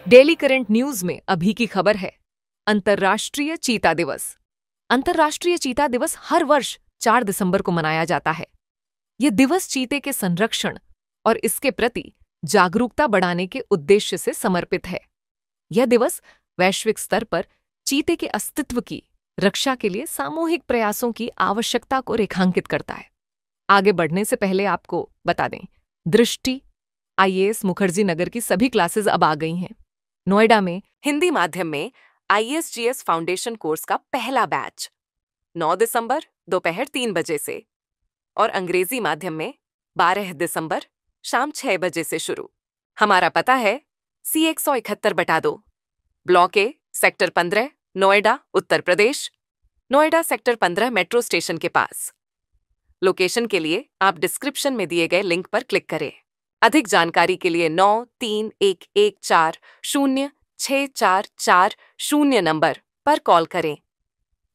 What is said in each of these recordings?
Daily current news में अभी की खबर है, अंतर्राष्ट्रीय चीता दिवस। अंतर्राष्ट्रीय चीता दिवस हर वर्ष 4 दिसंबर को मनाया जाता है। यह दिवस चीते के संरक्षण और इसके प्रति जागरूकता बढ़ाने के उद्देश्य से समर्पित है। यह दिवस वैश्विक स्तर पर चीते के अस्तित्व की रक्षा के लिए सामूहिक प्रयासों की आवश्यकता को रेखांकित करता है। आगे बढ़ने से पहले आपको बता दें, दृष्टि आईएएस मुखर्जी नगर की सभी क्लासेस अब आ गई हैं। नोएडा में हिंदी माध्यम में ISGS फाउंडेशन कोर्स का पहला बैच 9 दिसंबर दोपहर 3 बजे से और अंग्रेजी माध्यम में 12 दिसंबर शाम 6 बजे से शुरू। हमारा पता है C171/2, ब्लॉक ए, sector 15, Noida, Uttar Pradesh. Noida sector 15 metro station के पास। लोकेशन के लिए आप डिस्क्रिप्शन में दिए गए लिंक पर क्लिक करें। अधिक जानकारी के लिए 9311406440 नंबर पर कॉल करें।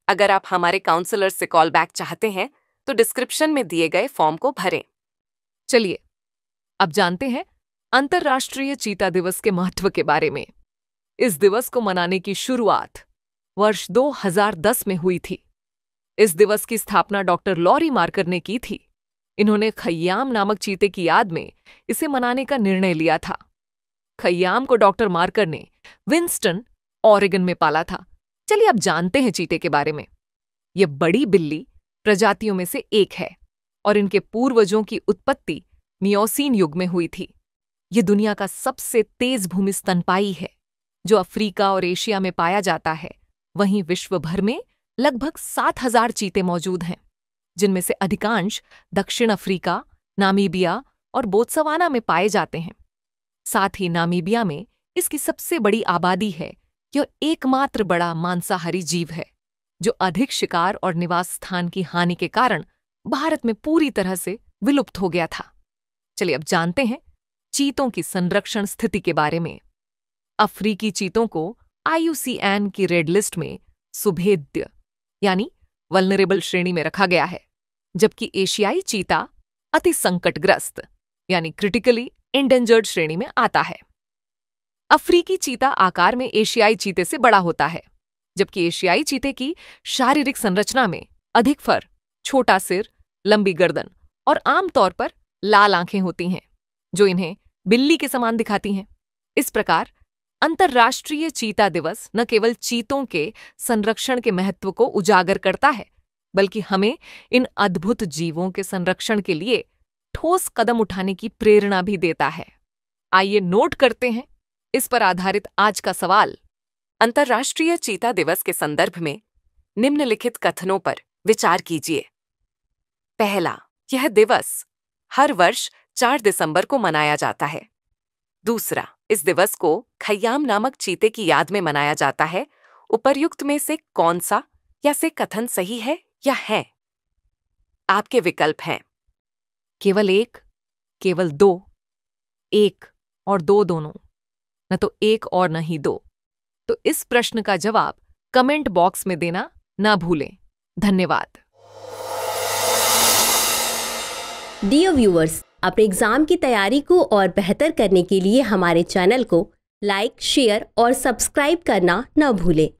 अगर आप हमारे काउंसलर से कॉल बैक चाहते हैं तो डिस्क्रिप्शन में दिए गए फॉर्म को भरें। चलिए अब जानते हैं अंतर्राष्ट्रीय चीता दिवस के महत्व के बारे में। इस दिवस को मनाने की शुरुआत वर्ष 2010 में हुई थी। इस दिवस की स्थापना डॉक्टर लॉरी मार्कर ने की थी। इन्होंने खय्याम नामक चीते की याद में इसे मनाने का निर्णय लिया था। खय्याम को डॉक्टर मार्कर ने विंस्टन, ओरेगन में पाला था। चलिए अब जानते हैं चीते के बारे में। यह बड़ी बिल्ली प्रजातियों में से एक है और इनके पूर्वजों की उत्पत्ति मियोसीन युग में हुई थी। यह दुनिया का सबसे तेज भूमि स्तनपायी है जो अफ्रीका और एशिया में पाया जाता है। वहीं विश्व भर में लगभग 7,000 चीते मौजूद हैं, जिनमें से अधिकांश दक्षिण अफ्रीका, नामीबिया और बोत्सवाना में पाए जाते हैं। साथ ही नामीबिया में इसकी सबसे बड़ी आबादी है। यह एकमात्र बड़ा मांसाहारी जीव है जो अधिक शिकार और निवास स्थान की हानि के कारण भारत में पूरी तरह से विलुप्त हो गया था। चलिए अब जानते हैं चीतों की संरक्षण स्थिति के बारे में। अफ्रीकी चीतों को IUCN की रेड लिस्ट में सुभेद्य यानी वल्नरेबल श्रेणी में रखा गया है, जबकि एशियाई चीता अति संकटग्रस्त यानी क्रिटिकली इंडेंजर्ड श्रेणी में आता है। अफ्रीकी चीता आकार में एशियाई चीते से बड़ा होता है, जबकि एशियाई चीते की शारीरिक संरचना में अधिक फर, छोटा सिर, लंबी गर्दन और आमतौर पर लाल आंखें होती हैं, जो इन्हें बिल्ली के समान दिखाती हैं। इस प्रकार अंतर्राष्ट्रीय चीता दिवस न केवल चीतों के संरक्षण के महत्व को उजागर करता है, बल्कि हमें इन अद्भुत जीवों के संरक्षण के लिए ठोस कदम उठाने की प्रेरणा भी देता है। आइए नोट करते हैं इस पर आधारित आज का सवाल। अंतर्राष्ट्रीय चीता दिवस के संदर्भ में निम्नलिखित कथनों पर विचार कीजिए। पहला, यह दिवस हर वर्ष 4 दिसंबर को मनाया जाता है। दूसरा, इस दिवस को खय्याम नामक चीते की याद में मनाया जाता है। उपर्युक्त में से कौन सा या से कथन सही है या है? आपके विकल्प हैं केवल 1, केवल 2, 1 और 2 दोनों, न तो 1 और न ही 2। तो इस प्रश्न का जवाब कमेंट बॉक्स में देना ना भूलें। धन्यवाद। डियर व्यूअर्स, अपने एग्जाम की तैयारी को और बेहतर करने के लिए हमारे चैनल को लाइक, शेयर और सब्सक्राइब करना न भूलें।